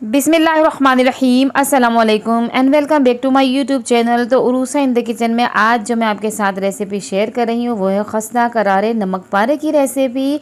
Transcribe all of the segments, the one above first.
बिस्मिल्लाहिर्रहमानिर्रहीम अस्सलाम वालेकुम and welcome back to my YouTube channel. तो उरूसा इन द किचन में आज जो मैं आपके साथ रेसिपी शेयर कर रही हूँ वो है खस्ता करारे नमक पारे की रेसिपी।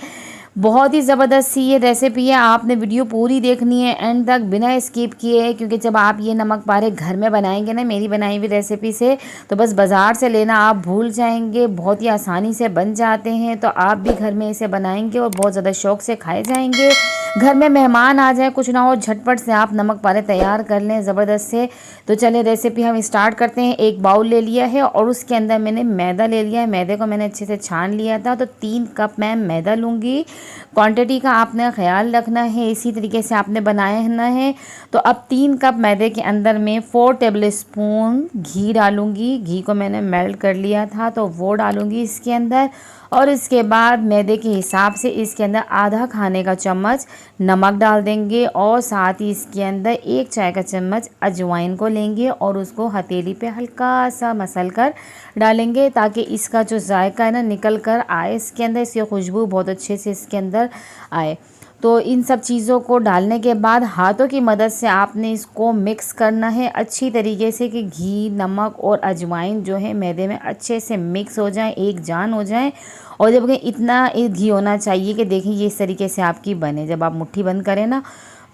बहुत ही ज़बरदस्त सी ये रेसिपी है, आपने वीडियो पूरी देखनी है एंड तक बिना स्किप किए, क्योंकि जब आप ये नमक पारे घर में बनाएंगे ना मेरी बनाई हुई रेसिपी से, तो बस बाज़ार से लेना आप भूल जाएंगे। बहुत ही आसानी से बन जाते हैं, तो आप भी घर में इसे बनाएंगे और बहुत ज़्यादा शौक़ से खाए जाएंगे। घर में मेहमान आ जाए कुछ ना हो, झटपट से आप नमक पारे तैयार कर लें ज़बरदस्त से। तो चलिए रेसिपी हम स्टार्ट करते हैं। एक बाउल ले लिया है और उसके अंदर मैंने मैदा ले लिया है। मैदे को मैंने अच्छे से छान लिया था, तो 3 कप मैं मैदा लूँगी। क्वांटिटी का आपने ख्याल रखना है, इसी तरीके से आपने बनाना है। तो अब 3 कप मैदे के अंदर मैं 4 टेबल स्पून घी डालूँगी। घी को मैंने मेल्ट कर लिया था तो वो डालूँगी इसके अंदर। और इसके बाद मैदे के हिसाब से इसके अंदर आधा खाने का चम्मच नमक डाल देंगे और साथ ही इसके अंदर 1 चाय का चम्मच अजवाइन को लेंगे और उसको हथेली पे हल्का सा मसल कर डालेंगे, ताकि इसका जो जायका है ना निकल कर आए इसके अंदर, इसकी खुशबू बहुत अच्छे से इसके अंदर आए। तो इन सब चीज़ों को डालने के बाद हाथों की मदद से आपने इसको मिक्स करना है अच्छी तरीके से, कि घी नमक और अजवाइन जो है मैदे में अच्छे से मिक्स हो जाए, एक जान हो जाए। और जब इतना घी होना चाहिए कि देखिए ये इस तरीके से आपकी बने, जब आप मुट्ठी बंद करें ना।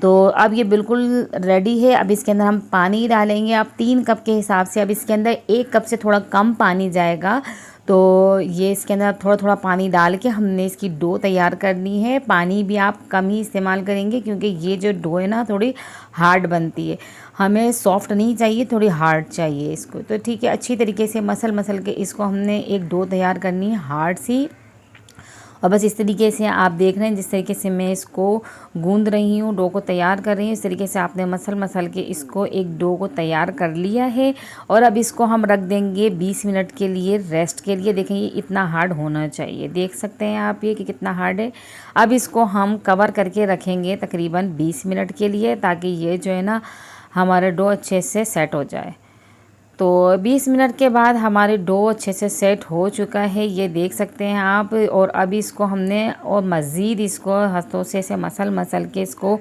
तो अब ये बिल्कुल रेडी है। अब इसके अंदर हम पानी डालेंगे। अब 3 कप के हिसाब से अब इसके अंदर 1 कप से थोड़ा कम पानी जाएगा। तो ये इसके अंदर थोड़ा थोड़ा पानी डाल के हमने इसकी डो तैयार करनी है। पानी भी आप कम ही इस्तेमाल करेंगे, क्योंकि ये जो डो है ना थोड़ी हार्ड बनती है, हमें सॉफ्ट नहीं चाहिए, थोड़ी हार्ड चाहिए इसको। तो ठीक है, अच्छी तरीके से मसल मसल के इसको हमने एक डो तैयार करनी है हार्ड सी। और बस इस तरीके से आप देख रहे हैं, जिस तरीके से मैं इसको गूंद रही हूँ, डो को तैयार कर रही हूँ, इस तरीके से आपने मसल मसल के इसको एक डो को तैयार कर लिया है। और अब इसको हम रख देंगे 20 मिनट के लिए रेस्ट के लिए। देखें ये इतना हार्ड होना चाहिए, देख सकते हैं आप ये कि कितना हार्ड है। अब इसको हम कवर करके रखेंगे तकरीबन 20 मिनट के लिए, ताकि ये जो है ना हमारा डो अच्छे से सेट हो जाए। तो 20 मिनट के बाद हमारे डो अच्छे से सेट हो चुका है, ये देख सकते हैं आप। और अभी इसको हमने और मज़ीद इसको हाथों से मसल मसल के इसको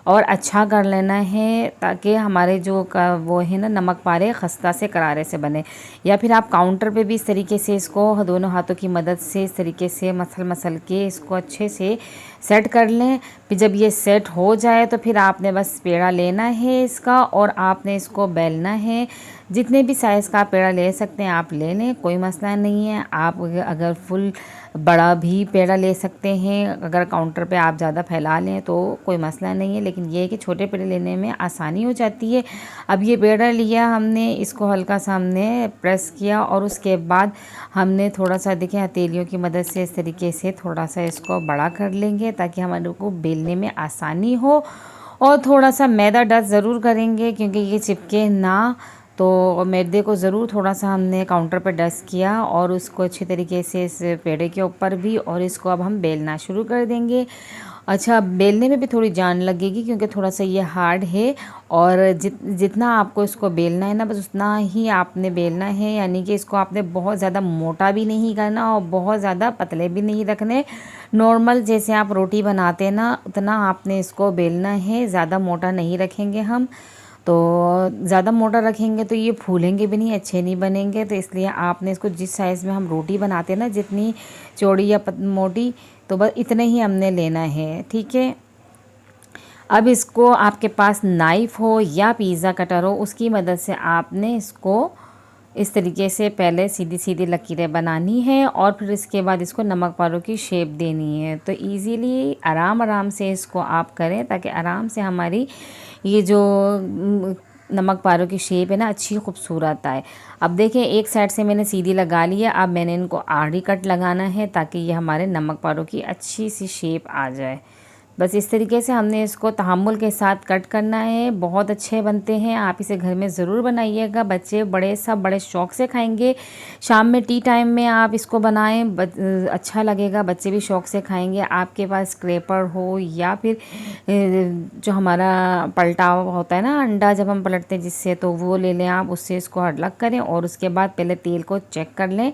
और अच्छा कर लेना है, ताकि हमारे जो वो है ना नमक पारे खस्ता से करारे से बने। या फिर आप काउंटर पे भी इस तरीके से इसको दोनों हाथों की मदद से इस तरीके से मसल मसल के इसको अच्छे से सेट कर लें। फिर जब ये सेट हो जाए तो फिर आपने बस पेड़ा लेना है इसका और आपने इसको बेलना है। जितने भी साइज़ का पेड़ा ले सकते हैं आप ले लें, कोई मसला नहीं है। आप अगर फुल बड़ा भी पेड़ा ले सकते हैं, अगर काउंटर पे आप ज़्यादा फैला लें तो कोई मसला नहीं है, लेकिन ये है कि छोटे पेड़े लेने में आसानी हो जाती है। अब ये पेड़ा लिया हमने, इसको हल्का सा हमने प्रेस किया और उसके बाद हमने थोड़ा सा देखें हथेलियों की मदद से इस तरीके से थोड़ा सा इसको बड़ा कर लेंगे, ताकि हमारे को बेलने में आसानी हो। और थोड़ा सा मैदा डस्ट ज़रूर करेंगे, क्योंकि ये चिपके ना। तो मैदे को ज़रूर थोड़ा सा हमने काउंटर पर डस्ट किया और उसको अच्छी तरीके से इस पेड़े के ऊपर भी, और इसको अब हम बेलना शुरू कर देंगे। अच्छा, बेलने में भी थोड़ी जान लगेगी, क्योंकि थोड़ा सा ये हार्ड है। और जितना आपको इसको बेलना है ना बस उतना ही आपने बेलना है, यानी कि इसको आपने बहुत ज़्यादा मोटा भी नहीं करना और बहुत ज़्यादा पतले भी नहीं रखने। नॉर्मल जैसे आप रोटी बनाते हैं ना उतना आपने इसको बेलना है, ज़्यादा मोटा नहीं रखेंगे हम। तो ज़्यादा मोटा रखेंगे तो ये फूलेंगे भी नहीं, अच्छे नहीं बनेंगे। तो इसलिए आपने इसको जिस साइज़ में हम रोटी बनाते हैं ना, जितनी चौड़ी या मोटी, तो बस इतने ही हमने लेना है, ठीक है। अब इसको आपके पास नाइफ़ हो या पिज़्ज़ा कटर हो, उसकी मदद से आपने इसको इस तरीके से पहले सीधी सीधी लकीरें बनानी है और फिर इसके बाद इसको नमक पारों की शेप देनी है। तो इजीली आराम आराम से इसको आप करें, ताकि आराम से हमारी ये जो नमक पारों की शेप है ना अच्छी खूबसूरत आए। अब देखें एक साइड से मैंने सीधी लगा ली है, अब मैंने इनको आड़ी कट लगाना है, ताकि ये हमारे नमक पारों की अच्छी सी शेप आ जाए। बस इस तरीके से हमने इसको तहम्मुल के साथ कट करना है। बहुत अच्छे बनते हैं, आप इसे घर में ज़रूर बनाइएगा। बच्चे बड़े सब बड़े शौक़ से खाएंगे। शाम में टी टाइम में आप इसको बनाएं, अच्छा लगेगा, बच्चे भी शौक़ से खाएंगे। आपके पास स्क्रैपर हो या फिर जो हमारा पलटा होता है ना अंडा जब हम पलटते हैं जिससे, तो वो ले लें आप, उससे इसको अलग करें। और उसके बाद पहले तेल को चेक कर लें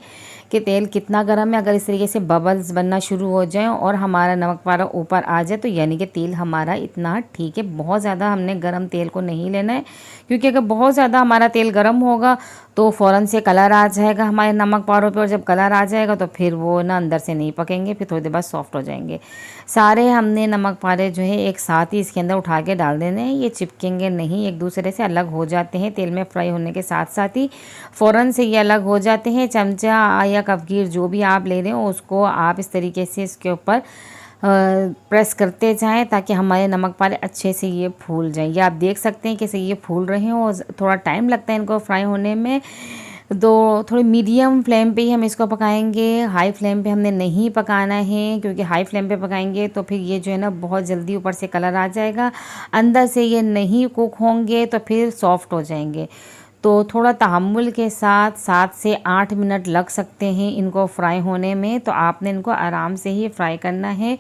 कि तेल कितना गर्म है। अगर इस तरीके से बबल्स बनना शुरू हो जाए और हमारा नमक पारा ऊपर आ जाए तो यानी कि तेल हमारा इतना ठीक है। बहुत ज़्यादा हमने गर्म तेल को नहीं लेना है, क्योंकि अगर बहुत ज़्यादा हमारा तेल गर्म होगा तो फ़ौरन से कलर आ जाएगा हमारे नमक पारों पे, और जब कलर आ जाएगा तो फिर वो ना अंदर से नहीं पकेंगे, फिर थोड़ी देर बाद सॉफ्ट हो जाएंगे। सारे हमने नमक पारे जो है एक साथ ही इसके अंदर उठा के डाल देने हैं। ये चिपकेंगे नहीं, एक दूसरे से अलग हो जाते हैं तेल में फ्राई होने के साथ साथ ही फ़ौरन से ये अलग हो जाते हैं। चमचा या कपगीर जो भी आप ले रहे हो उसको आप इस तरीके से इसके ऊपर प्रेस करते जाएं ताकि हमारे नमक पारे अच्छे से ये फूल जाएं। ये आप देख सकते हैं कैसे ये फूल रहे हैं, और थोड़ा टाइम लगता है इनको फ्राई होने में। तो थोड़ी मीडियम फ्लेम पे ही हम इसको पकाएंगे, हाई फ्लेम पे हमने नहीं पकाना है, क्योंकि हाई फ्लेम पे पकाएंगे तो फिर ये जो है ना बहुत जल्दी ऊपर से कलर आ जाएगा, अंदर से ये नहीं कुक होंगे तो फिर सॉफ्ट हो जाएंगे। तो थोड़ा तहम्मुल के साथ 7 से 8 मिनट लग सकते हैं इनको फ्राई होने में। तो आपने इनको आराम से ही फ्राई करना है,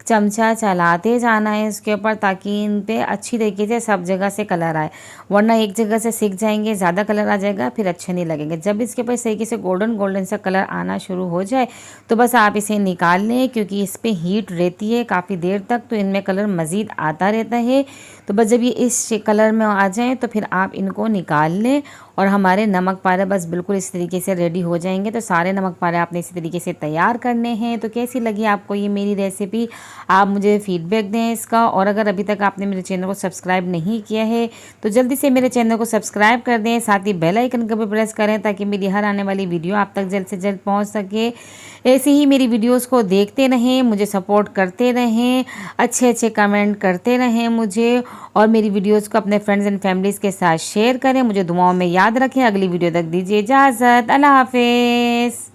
चमचा चलाते जाना है इसके ऊपर ताकि इन पे अच्छी तरीके से सब जगह से कलर आए, वरना एक जगह से सिक जाएंगे, ज़्यादा कलर आ जाएगा, फिर अच्छे नहीं लगेंगे। जब इसके ऊपर इस तरीके से गोल्डन गोल्डन सा कलर आना शुरू हो जाए तो बस आप इसे निकाल लें, क्योंकि इस पर हीट रहती है काफ़ी देर तक, तो इनमें कलर मज़ीद आता रहता है। तो बस जब ये इस कलर में आ जाएँ तो फिर आप इनको निकाल लें, और हमारे नमक पारे बस बिल्कुल इस तरीके से रेडी हो जाएंगे। तो सारे नमक पारे आपने इसी तरीके से तैयार करने हैं। तो कैसी लगी आपको ये मेरी रेसिपी, आप मुझे फीडबैक दें इसका। और अगर अभी तक आपने मेरे चैनल को सब्सक्राइब नहीं किया है तो जल्दी से मेरे चैनल को सब्सक्राइब कर दें, साथ ही बेल आइकन को भी प्रेस करें ताकि मेरी हर आने वाली वीडियो आप तक जल्द से जल्द पहुँच सके। ऐसे ही मेरी वीडियोज़ को देखते रहें, मुझे सपोर्ट करते रहें, अच्छे अच्छे कमेंट करते रहें मुझे, और मेरी वीडियोज़ को अपने फ्रेंड्स एंड फैमिलीज़ के साथ शेयर करें। मुझे दुआओं में याद रखें। अगली वीडियो तक दीजिए इजाज़त। अल्लाह हाफिज़।